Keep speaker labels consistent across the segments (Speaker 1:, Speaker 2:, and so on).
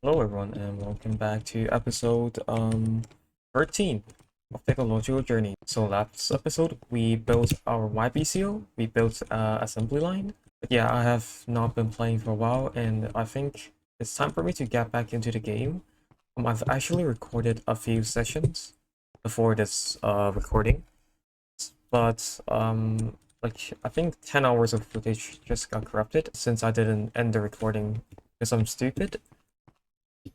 Speaker 1: Hello everyone and welcome back to episode 13 of Technological Journey. So last episode we built our YPCO, we built assembly line. But yeah, I have not been playing for a while and I think it's time for me to get back into the game. I've actually recorded a few sessions before this recording, but like I think 10 hours of footage just got corrupted since I didn't end the recording because I'm stupid.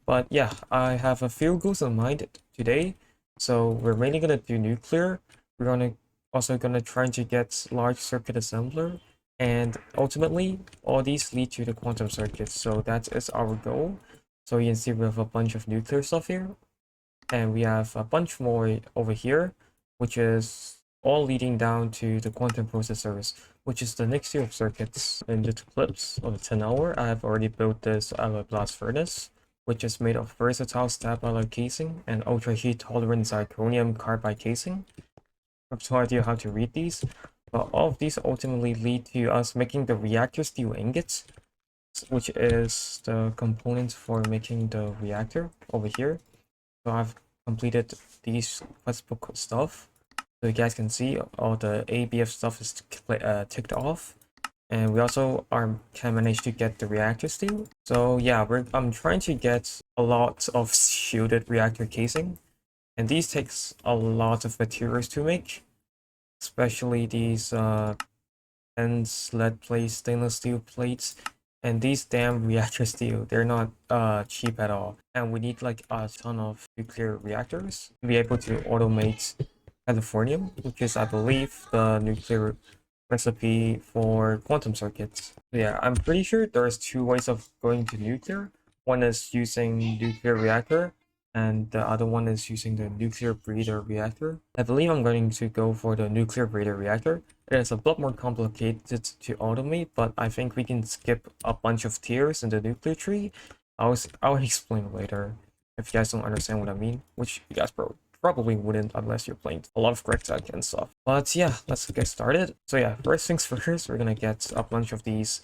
Speaker 1: But yeah, I have a few goals in mind today. So we're mainly gonna do nuclear. We're gonna try to get large circuit assembler, and ultimately all these lead to the quantum circuits. So that is our goal. So you can see we have a bunch of nuclear stuff here, and we have a bunch more over here, which is all leading down to the quantum processors, which is the next tier of circuits. In the clips of the 10 hour, I have already built this alloy blast furnace, which is made of versatile stab alloy casing and ultra heat tolerant zirconium carbide casing. I have no idea how to read these, but all of these ultimately lead to us making the reactor steel ingots, which is the components for making the reactor over here. So I've completed these quest book stuff. So you guys can see all the ABF stuff is ticked off. And we also can manage to get the reactor steel. So yeah, I'm trying to get a lot of shielded reactor casing. And these takes a lot of materials to make. Especially these lead plates, stainless steel plates, and these damn reactor steel, they're not cheap at all. And we need like a ton of nuclear reactors to be able to automate Californium, which is I believe the nuclear recipe for quantum circuits. So yeah, I'm pretty sure there's two ways of going to nuclear. One is using nuclear reactor, and the other one is using the nuclear breeder reactor. I believe I'm going to go for the nuclear breeder reactor. It is a lot more complicated to automate, but I think we can skip a bunch of tiers in the nuclear tree. I'll explain later if you guys don't understand what I mean, which you guys probably wouldn't unless you're playing a lot of Tech and stuff. But yeah, let's get started. So yeah, first things first, we're gonna get a bunch of these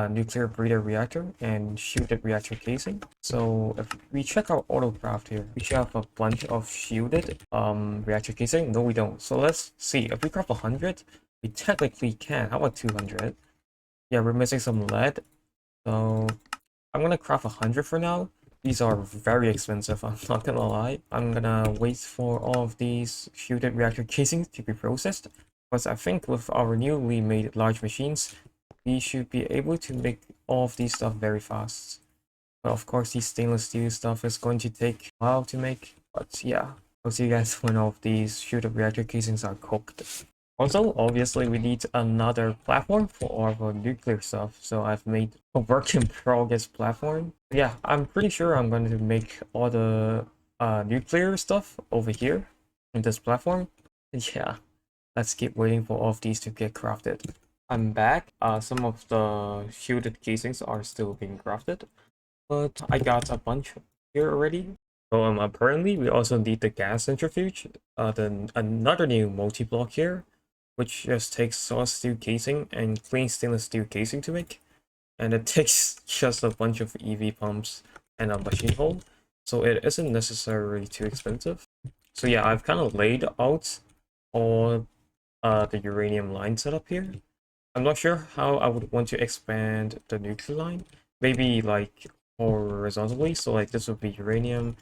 Speaker 1: nuclear breeder reactor and shielded reactor casing. So if we check our autocraft here, we should have a bunch of shielded reactor casing. No, we don't. So let's see. If we craft 100, we technically can. How about 200? Yeah, we're missing some lead. So I'm gonna craft 100 for now. These are very expensive, I'm not gonna lie. I'm gonna wait for all of these shielded reactor casings to be processed, because I think with our newly made large machines, we should be able to make all of these stuff very fast. But of course, these stainless steel stuff is going to take a while to make. But yeah, I'll see you guys when all of these shielded reactor casings are cooked. Also, obviously, we need another platform for all of our nuclear stuff. So I've made a work in progress platform. Yeah, I'm pretty sure I'm going to make all the nuclear stuff over here in this platform. Yeah, let's keep waiting for all of these to get crafted. I'm back. Some of the shielded casings are still being crafted, but I got a bunch here already. So apparently we also need the gas centrifuge. Then another new multi-block here, which just takes solid steel casing and clean stainless steel casing to make. And it takes just a bunch of EV pumps and a machine hull, so it isn't necessarily too expensive. So yeah, I've kind of laid out all the uranium line setup here. I'm not sure how I would want to expand the nuclear line. Maybe like horizontally, so like this would be uranium,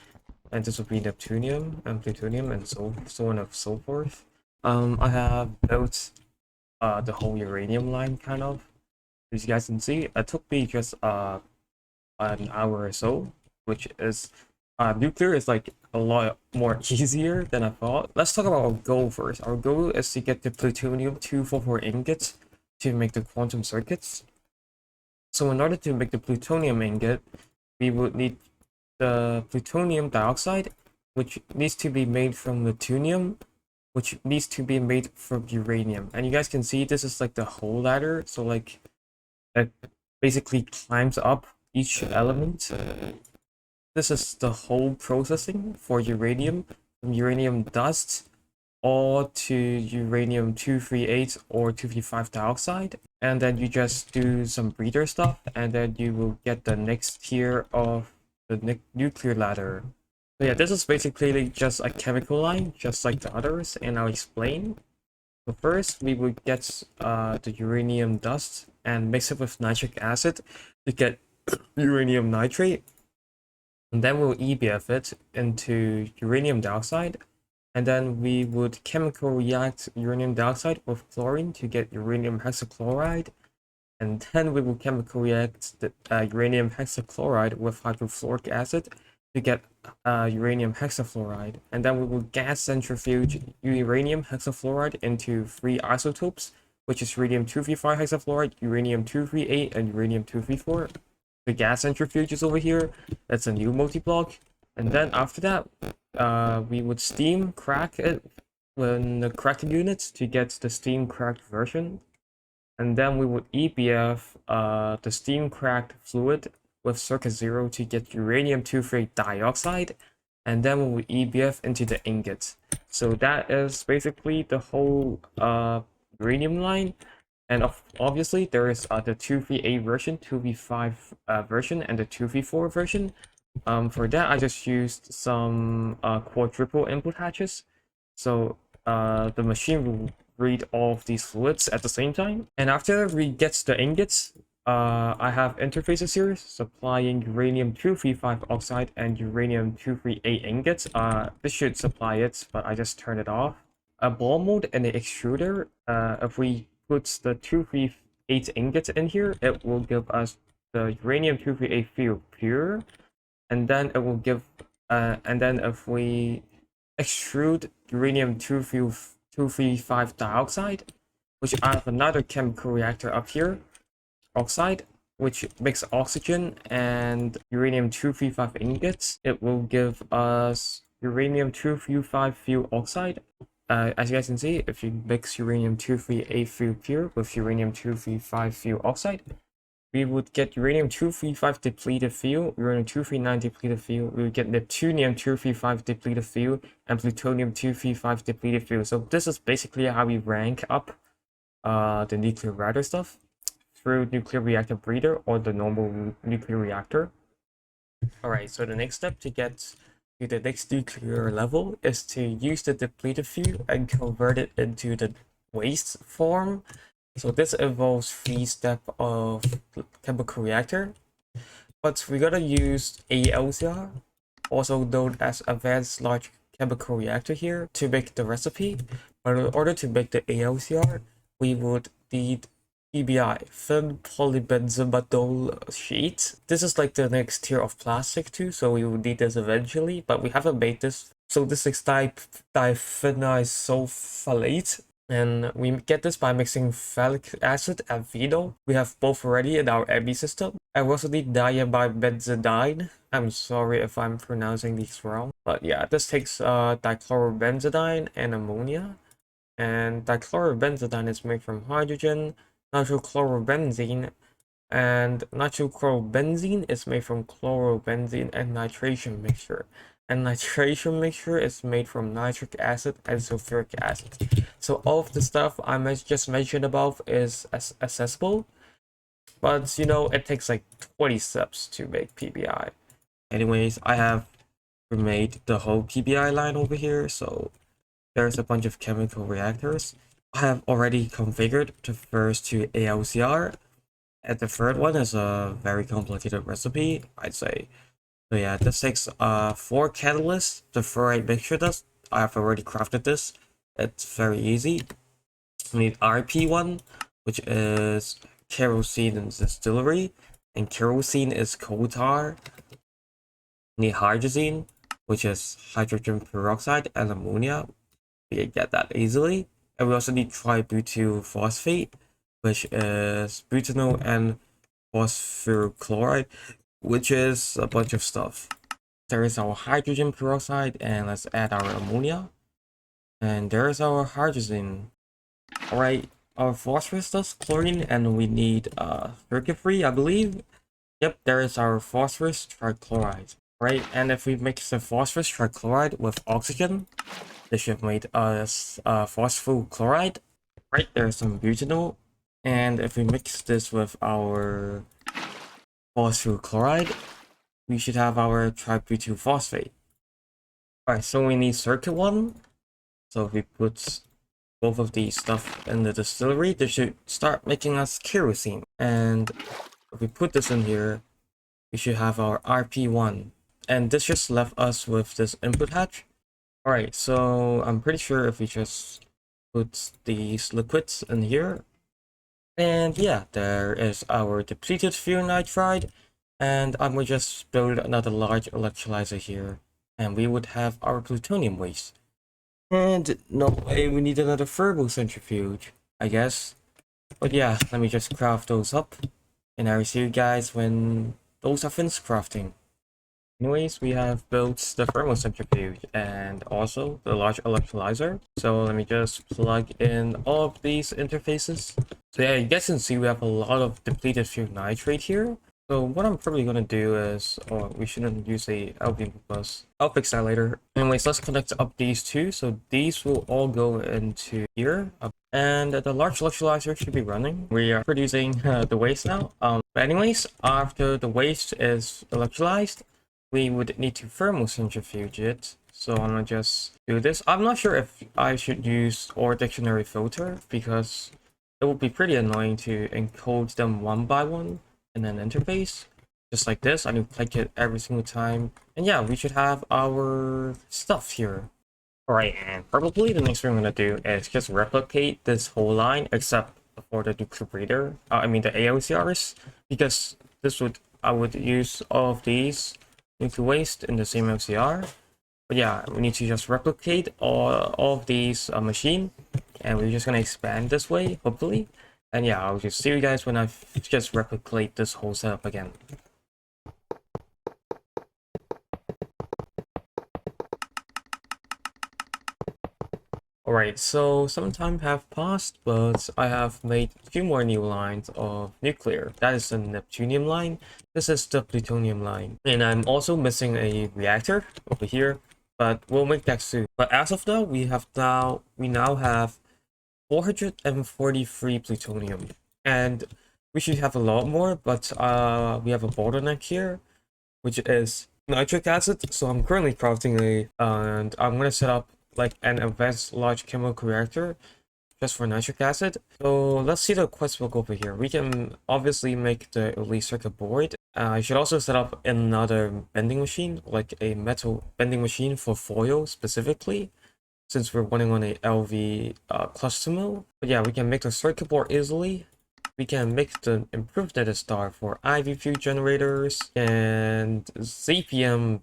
Speaker 1: and this would be neptunium and plutonium, and so on and so forth. I have built the whole uranium line kind of. As you guys can see, it took me just an hour or so, which is nuclear is like a lot more easier than I thought. Let's talk about our goal first. Our goal is to get the plutonium 244 ingots to make the quantum circuits. So in order to make the plutonium ingot, we would need the plutonium dioxide, which needs to be made from plutonium, which needs to be made from uranium. And you guys can see this is like the whole ladder. So like it basically climbs up each element. This is the whole processing for uranium, from uranium dust all to uranium 238 or 235 dioxide. And then you just do some breeder stuff, and then you will get the next tier of the nuclear ladder. So yeah, this is basically just a chemical line, just like the others, and I'll explain. So first, we would get the uranium dust and mix it with nitric acid to get uranium nitrate. And then we'll EBF it into uranium dioxide. And then we would chemical react uranium dioxide with chlorine to get uranium hexachloride. And then we will chemical react the uranium hexachloride with hydrofluoric acid to get uranium hexafluoride. And then we will gas centrifuge uranium hexafluoride into three isotopes, which is uranium-235 hexafluoride, uranium-238, and uranium-234. The gas centrifuge is over here. That's a new multi-block. And then after that, we would steam crack it in the cracking units to get the steam cracked version. And then we would EBF the steam cracked fluid with circuit 0 to get uranium-238 dioxide. And then we would EBF into the ingot. So that is basically the whole uranium line. And obviously there is the 238 version, 2v5 version, and the 2v4 version. For that, I just used some quadruple input hatches. So the machine will read all of these fluids at the same time. And after we get the ingots, I have interfaces here supplying uranium-235 oxide and uranium-238 ingots. This should supply it, but I just turned it off. A ball mold and the extruder, if we put the 238 ingots in here, it will give us the uranium-238 field pure. And then it will give, and then if we extrude uranium-235 dioxide, which I have another chemical reactor up here, oxide, which makes oxygen and uranium-235 ingots, it will give us uranium-235 fuel oxide. As you guys can see, if you mix uranium-238 fuel pure with uranium-235 fuel oxide, we would get uranium-235 depleted fuel, uranium-239 depleted fuel, we would get neptunium-235 depleted fuel, and plutonium-235 depleted fuel. So this is basically how we rank up the nuclear reactor stuff through nuclear reactor breeder or the normal nuclear reactor. Alright, so the next step to get to the next nuclear level is to use the depleted fuel and convert it into the waste form. So this involves 3 steps of chemical reactor, but we gotta use ALCR, also known as Advanced Large Chemical Reactor here, to make the recipe. But in order to make the ALCR, we would need PBI, thin polybenzomadol sheet. This is like the next tier of plastic too, so we will need this eventually, but we haven't made this. So this is diphenylsulfolate. And we get this by mixing phthalic acid and phenol. We have both already in our ME system. I also need diabenzidine. I'm sorry if I'm pronouncing these wrong. But yeah, this takes dichlorobenzidine and ammonia. And dichlorobenzidine is made from hydrogen, nitrochlorobenzene, and nitrochlorobenzene is made from chlorobenzene and nitration mixture. And nitration mixture is made from nitric acid and sulfuric acid. So all of the stuff I just mentioned above is accessible, but you know, it takes like 20 steps to make PBI. Anyways, I have made the whole PBI line over here, so there's a bunch of chemical reactors. I have already configured the first two ALCR, and the third one is a very complicated recipe, I'd say. So yeah, this takes 4 catalysts. The fluoride mixture does. I have already crafted this. It's very easy. We need RP1, which is kerosene and distillery, and kerosene is coal tar. We need hydrazine, which is hydrogen peroxide and ammonia. We can get that easily. And we also need tributyl phosphate, which is butanol and phosphorus chloride, which is a bunch of stuff. There is our hydrogen peroxide, and let's add our ammonia. And there's our hydrogen. Alright, our phosphorus does chlorine, and we need circuit-free, I believe. Yep, there is our phosphorus trichloride. Right, and if we mix the phosphorus trichloride with oxygen, this should make us phosphorus chloride. Right, there's some butanol. And if we mix this with our phosphorus chloride, we should have our tributyl phosphate. Alright, so we need circuit 1. So if we put both of these stuff in the distillery, they should start making us kerosene. And if we put this in here, we should have our RP1. And this just left us with this input hatch. Alright, so I'm pretty sure if we just put these liquids in here, and yeah, there is our depleted fuel nitride, and I'm gonna just build another large electrolyzer here, and we would have our plutonium waste. And no way, we need another thermal centrifuge, I guess. But yeah, let me just craft those up, and I will see you guys when those are finished crafting. Anyways, we have built the thermal centrifuge and also the large electrolyzer. So let me just plug in all of these interfaces. So yeah, you guys can see we have a lot of depleted fuel nitrate here. So what I'm probably gonna do is, or we shouldn't use a LV bus. I'll fix that later. Anyways, let's connect up these two. So these will all go into here. And the large electrolyzer should be running. We are producing the waste now. But anyways, after the waste is electrolyzed, we would need to thermal centrifuge it. So I'm gonna just do this. I'm not sure if I should use OR dictionary filter because it would be pretty annoying to encode them one by one in an interface. Just like this, I need to click it every single time. And yeah, we should have our stuff here. Alright, and probably the next thing I'm gonna do is just replicate this whole line except for the nuclear breeder. I mean the AOCRs, because this would I would use all of these nuclear waste in the same LCR. But yeah, we need to just replicate all of these machine, and we're just gonna expand this way, hopefully. And yeah, I'll just see you guys when I just replicate this whole setup again. Alright, so some time have passed, but I have made 2 more new lines of nuclear. That is the Neptunium line. This is the plutonium line. And I'm also missing a reactor over here, but we'll make that soon. But as of now, we now have 443 plutonium. And we should have a lot more, but we have a bottleneck here, which is nitric acid. So I'm currently crafting and I'm gonna set up like an advanced large chemical reactor just for nitric acid. So let's see the quest book over here. We can obviously make the elite circuit board. I should also set up another bending machine, like a metal bending machine for foil specifically, since we're running on a LV cluster mill. But yeah, we can make the circuit board easily. We can make the improved data star for IV fuel generators, and ZPM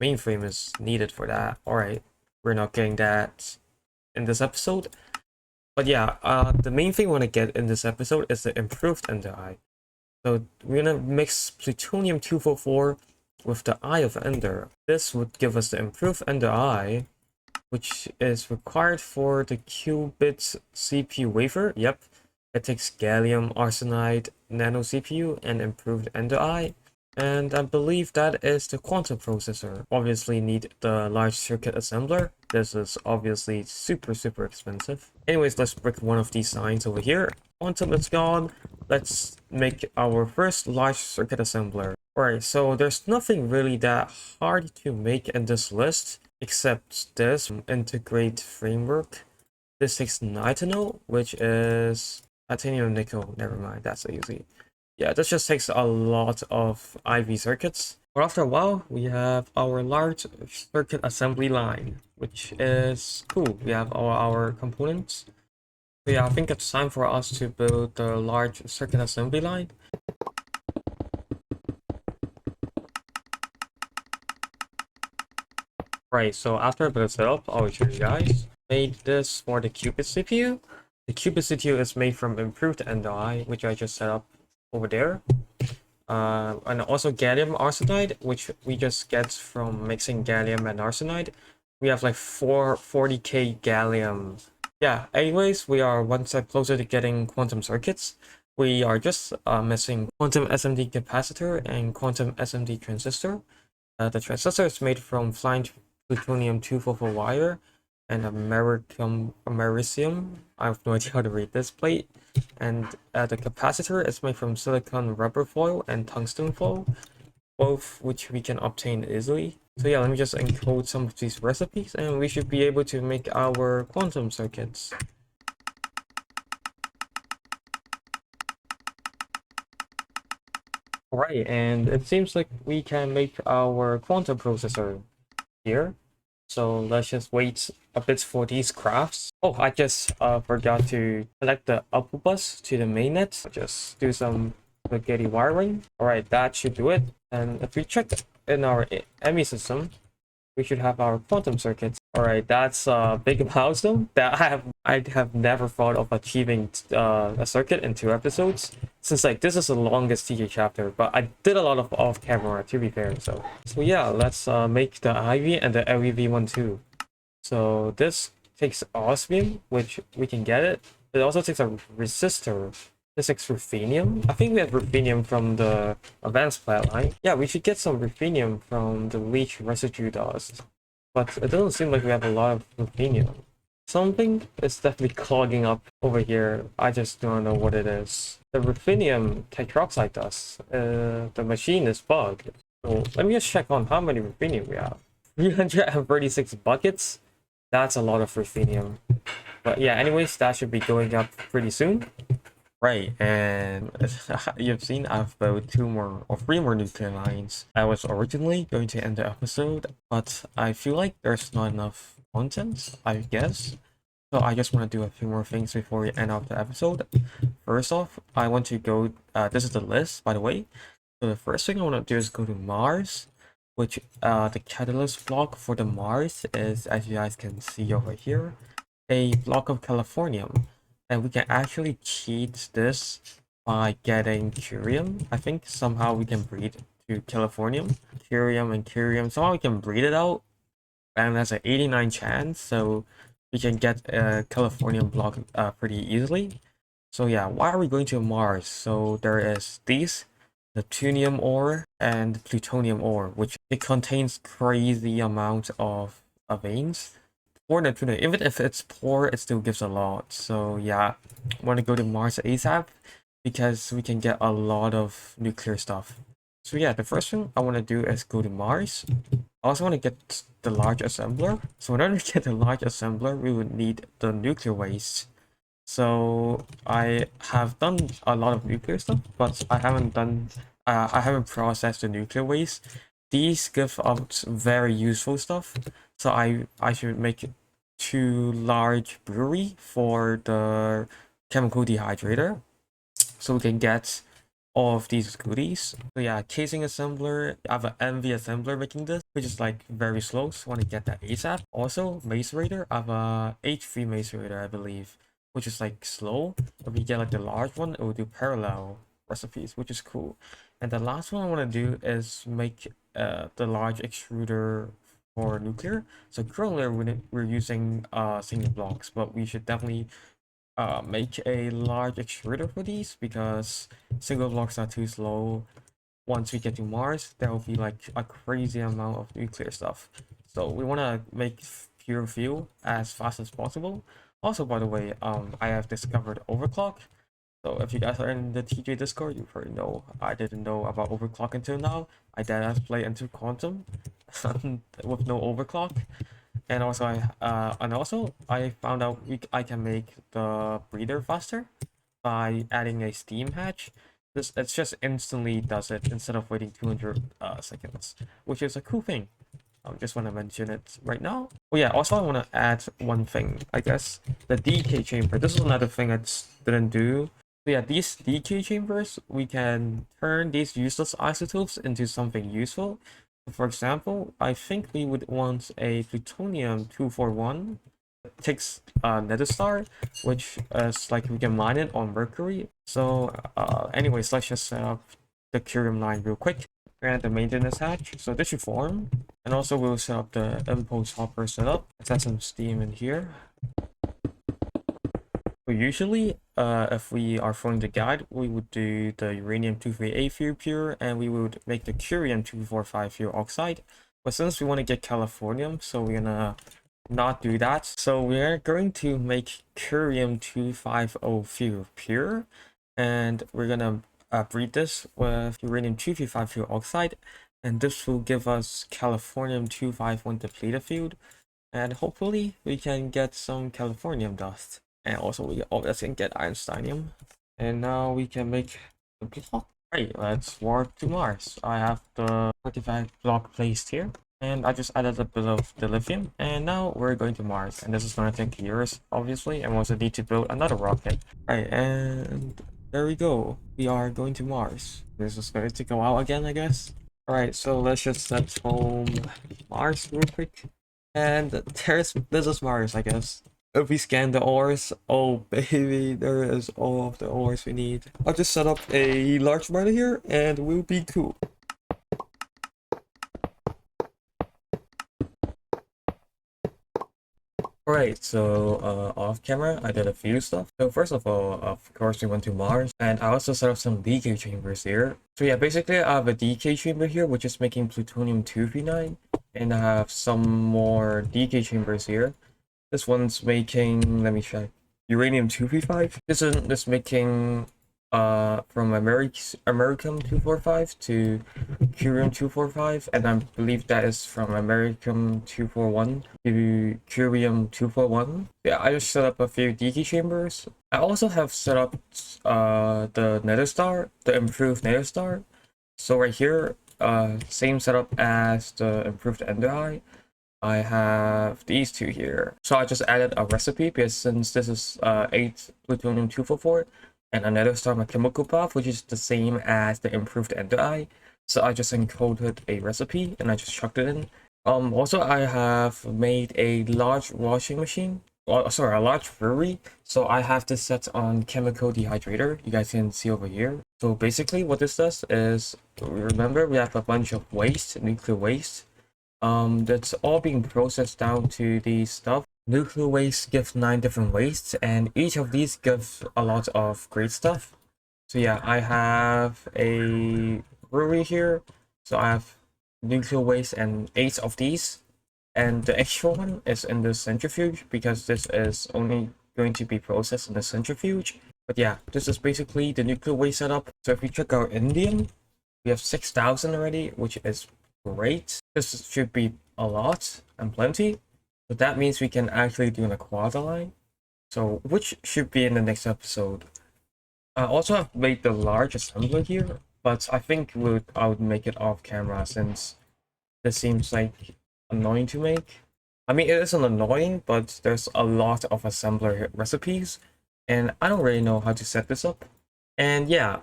Speaker 1: mainframe is needed for that. Alright, we're not getting that in this episode. But yeah, the main thing we want to get in this episode is the improved Ender. So we're gonna mix plutonium 244 with the Eye of Ender. This would give us the improved Ender, which is required for the qubit CPU wafer. Yep, it takes gallium arsenide nano CPU and improved Ender. And I believe that is the quantum processor. Obviously need the large circuit assembler. This is obviously super expensive. Anyways, let's break one of these signs over here. Quantum is gone. Let's make our first large circuit assembler. Alright, so there's nothing really that hard to make in this list except this integrate framework. This takes nitinol, which is titanium nickel. Never mind, that's easy. Yeah, this just takes a lot of IV circuits. But after a while, we have our large circuit assembly line, which is cool. We have all our components. So yeah, I think it's time for us to build the large circuit assembly line. Right, so after I build it up, I'll show you guys. Made this for the qubit CPU. The qubit CPU is made from improved Ender, which I just set up over there. And also gallium arsenide, which we just get from mixing gallium and arsenide. We have like 40k gallium. Yeah, anyways, we are one step closer to getting quantum circuits. We are just missing quantum SMD capacitor and quantum SMD transistor. The transistor is made from flying plutonium 244 wire and americium. I have no idea how to read this plate. And the capacitor is made from silicon rubber foil and tungsten foil. both which we can obtain easily. So yeah, let me just encode some of these recipes and we should be able to make our quantum circuits. Alright, and it seems like we can make our quantum processor here. So let's just wait a bit for these crafts. Oh, I just forgot to connect the output bus to the mainnet. Just do some spaghetti wiring. Alright, that should do it. And if we check in our ME system, we should have our quantum circuits. All right, that's a big milestone that I have never thought of achieving a circuit in 2 episodes, since like this is the longest TJ chapter, but I did a lot of off camera to be fair. So yeah, let's make the IV and the LEV one too. So this takes osmium, which we can get it. It also takes a resistor. This takes ruthenium. I think we have ruthenium from the advanced plat line. Yeah, we should get some ruthenium from the leech residue dust. But it doesn't seem like we have a lot of ruthenium. Something is definitely clogging up over here. I just don't know what it is. The ruthenium tetroxide dust. The machine is bugged. So let me just check on how many ruthenium we have. 336 buckets. That's a lot of ruthenium. But yeah, anyways, that should be going up pretty soon. Right, and you've seen I've built 2 or 3 more nuclear lines. I was originally going to end the episode, but I feel like there's not enough content, I guess. So I just want to do a few more things before we end off the episode. First off, I want to go, this is the list, by the way. So the first thing I want to do is go to Mars, which the catalyst block for the Mars is, as you guys can see over here, a block of californium. And we can actually cheat this by getting curium. I think somehow we can breed to californium, curium and curium. Somehow we can breed it out, and that's an 89 chance. So we can get a californium block pretty easily. So yeah, why are we going to Mars? So there is these, the plutonium ore and plutonium ore, which it contains crazy amount of veins. Poor Neptune, even if it's poor, it still gives a lot. So yeah, I want to go to Mars ASAP because we can get a lot of nuclear stuff. So yeah, the first thing I want to do is go to Mars. I also want to get the large assembler. So in order to get the large assembler, we would need the nuclear waste. So I have done a lot of nuclear stuff, but I haven't processed the nuclear waste. These give out very useful stuff. So I should make 2 large brewery for the chemical dehydrator, so we can get all of these goodies. So yeah, casing assembler, I have an MV assembler making this, which is like very slow, so I want to get that ASAP. Also, macerator, I have a H3 macerator, I believe, which is like slow. If we get like the large one, it will do parallel recipes, which is cool. And the last one I want to do is make the large extruder for nuclear. So currently we're using single blocks, but we should definitely make a large extruder for these because single blocks are too slow. Once we get to Mars, there will be like a crazy amount of nuclear stuff. So we want to make pure fuel as fast as possible. Also, by the way, I have discovered overclock. So if you guys are in the TJ Discord, you probably know I didn't know about overclock until now. I did play into quantum with no overclock. And also I found out I can make the breeder faster by adding a steam hatch. It's just instantly does it instead of waiting 200 seconds, which is a cool thing. I just want to mention it right now. Oh yeah, also I want to add one thing, I guess. The decay chamber. This is another thing I didn't do. So yeah, these decay chambers, we can turn these useless isotopes into something useful. For example, I think we would want a plutonium-241. It takes nether star, which is like we can mine it on Mercury. So anyways, let's just set up the curium line real quick. And the maintenance hatch, so this should form. And also we'll set up the impulse hopper setup. Let's add some steam in here. So usually, if we are following the guide, we would do the uranium-238 fuel pure, and we would make the curium-245 fuel oxide. But since we want to get californium, so we're gonna not do that. So we're going to make curium-250 fuel pure, and we're gonna breed this with uranium-235 fuel oxide. and this will give us Californium-251 depleted field, and hopefully we can get some Californium dust, and also we obviously can get Einsteinium. And now we can make the block. Right, let's warp to Mars. I have the artifact block placed here, and I just added a bit of the lithium, and now we're going to Mars. And this is going to take years, obviously, and we also need to build another rocket. Right, and there we go. We are going to Mars. This is going to take a while again, I guess. Alright, so let's just set home Mars real quick. And this is Mars, I guess. If we scan the ores, oh baby, there is all of the ores we need. I'll just set up a large miner here and we'll be cool. Alright, so off camera, I did a few stuff. So first of all, of course, we went to Mars, and I also set up some decay chambers here. So yeah, basically I have a decay chamber here, which is making plutonium-239, and I have some more decay chambers here. This one's making, let me check, uranium-235. This making from Americum-245 to curium-245, and I believe that is from Americum-241 to curium-241. Yeah, I just set up a few decay chambers. I also have set up the nether star, the improved nether star. So right here, same setup as the improved ender eye. I have these two here. So I just added a recipe because since this is 8 plutonium-244 and another star my chemical path, which is the same as the improved ender eye. So I just encoded a recipe and I just chucked it in. Also I have made a large washing machine. Sorry, a large brewery. So I have this set on chemical dehydrator. You guys can see over here. So basically what this does is, remember we have a bunch of waste, nuclear waste. That's all being processed down to the stuff. Nuclear waste gives 9 different wastes, and each of these gives a lot of great stuff. So yeah, I have a brewery here. So I have nuclear waste and 8 of these. And the extra one is in the centrifuge because this is only going to be processed in the centrifuge. But yeah, this is basically the nuclear waste setup. So if we check our indium, we have 6,000 already, which is great. This should be a lot and plenty. But that means we can actually do an quad line. So which should be in the next episode. I also have made the large assembler here, but I think I would make it off camera since this seems like annoying to make. I mean, it isn't annoying, but there's a lot of assembler recipes, and I don't really know how to set this up. And yeah,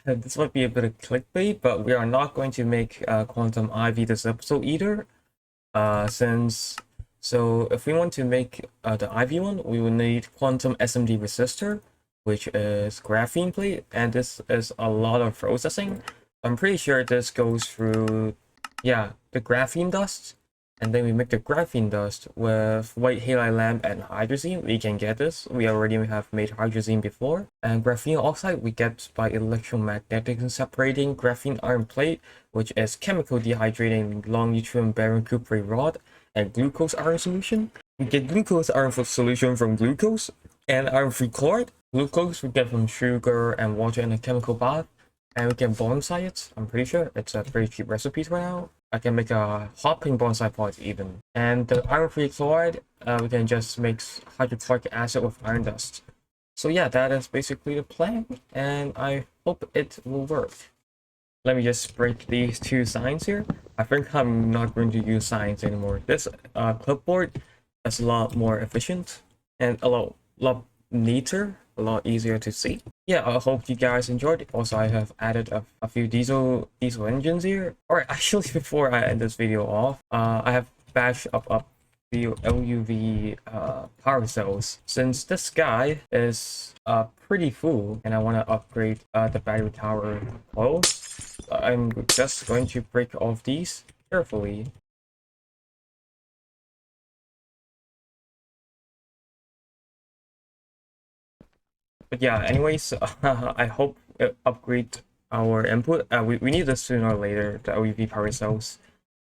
Speaker 1: this might be a bit of clickbait, but we are not going to make Quantum IV this episode either. So if we want to make the IV one, we will need Quantum SMD resistor, which is graphene plate, and this is a lot of processing. I'm pretty sure this goes through, yeah, the graphene dust, and then we make the graphene dust with white halide lamp and hydrazine. We can get this. We already have made hydrazine before. And graphene oxide we get by electromagnetic separating graphene iron plate, which is chemical dehydrating long neutron bearing cuprate rod and glucose iron solution. We get glucose iron solution from glucose and iron-free chloride. Glucose we get from sugar and water in a chemical bath. And we can bonsai it. I'm pretty sure it's a pretty cheap recipe right now. I can make a hopping bonsai pot even. And the iron-free chloride, we can just mix hydrochloric acid with iron dust. So yeah, that is basically the plan, and I hope it will work. Let me just break these two signs here. I think I'm not going to use signs anymore. This clipboard is a lot more efficient and a lot neater, a lot easier to see. Yeah, I hope you guys enjoyed it. Also, I have added a few diesel engines here. Alright, actually, before I end this video off, I have bashed up the LUV power cells. Since this guy is pretty full and I want to upgrade the battery tower coils, I'm just going to break off these carefully. But yeah, anyways, I hope it upgrade our input. We need this sooner or later, the LEV power cells.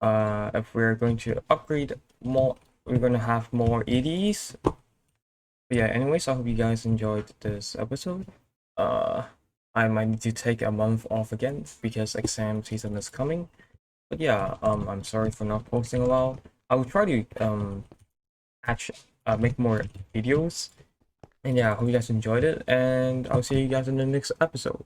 Speaker 1: If we're going to upgrade more, we're going to have more EDs. But yeah, anyways, I hope you guys enjoyed this episode. I might need to take a month off again because exam season is coming. But yeah, I'm sorry for not posting a while. I will try to actually make more videos. And yeah, I hope you guys enjoyed it, and I'll see you guys in the next episode.